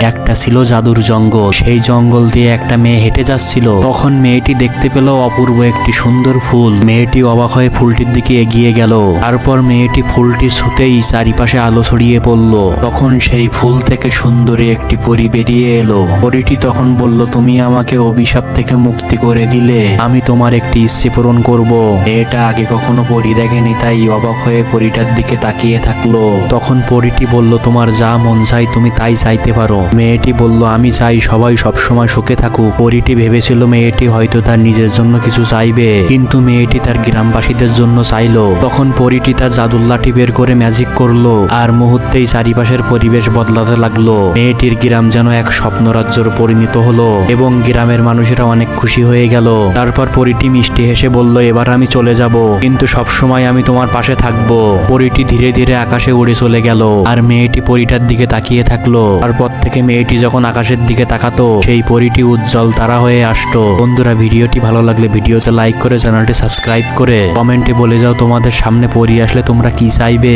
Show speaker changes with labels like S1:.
S1: একটা ছিল জাদুর জঙ্গল। সেই জঙ্গল দিয়ে একটা মেয়ে হেঁটে যাচ্ছিল। তখন মেয়েটি দেখতে পেল অপূর্ব একটি সুন্দর ফুল। মেয়েটি অবাক হয়ে ফুলটির দিকে এগিয়ে গেল। তারপর মেয়েটি ফুলটি ছুঁতেই চারিপাশে আলো ছড়িয়ে পড়ল। তখন সেই ফুল থেকে সুন্দরী একটি পরী বেরিয়ে এলো। পরীটি তখন বলল, তুমি আমাকে অভিশাপ থেকে মুক্তি করে দিলে, আমি তোমার একটি ইচ্ছে পূরণ করব। এটা আগে কখনো পরী দেখেনি, তাই অবাক হয়ে পরীটার দিকে তাকিয়ে থাকলো। তখন পরীটি বলল, তোমার যা মন চাই তুমি তাই চাইতে পারো। মেয়েটি বলল, আমি চাই সবাই সবসময় সুখে থাকুক। পরীটি ভেবেছিল মেয়েটি হয়তো তার নিজের জন্য কিছু চাইবে, কিন্তু মেয়েটি তার গ্রামবাসীদের জন্য চাইলো। তখন পরীটি তার জাদুর লাঠি বের করে ম্যাজিক করলো, আর মুহূর্তেই চারিপাশের পরিবেশ বদলাতে লাগলো। মেয়েটির গ্রাম যেন এক স্বপ্নরাজ্যে পরিণত হলো এবং গ্রামের মানুষেরা অনেক খুশি হয়ে গেল। তারপর পরীটি মিষ্টি হেসে বলল, এবার আমি চলে যাব, কিন্তু সবসময় আমি তোমার পাশে থাকবো। পরীটি ধীরে ধীরে আকাশে উড়ে চলে গেল, আর মেয়েটি পরীটার দিকে তাকিয়ে থাকলো। তারপর থেকে মেয়েটি যখন আকাশের দিকে তাকাতো, সেই পরীটি উজ্জ্বল তারা হয়ে আসতো। বন্ধুরা, ভিডিওটি ভালো লাগলে ভিডিওতে লাইক করে চ্যানেলটি সাবস্ক্রাইব করে কমেন্টে বলে যাও তোমাদের সামনে পরী আসলে তোমরা কি চাইবে।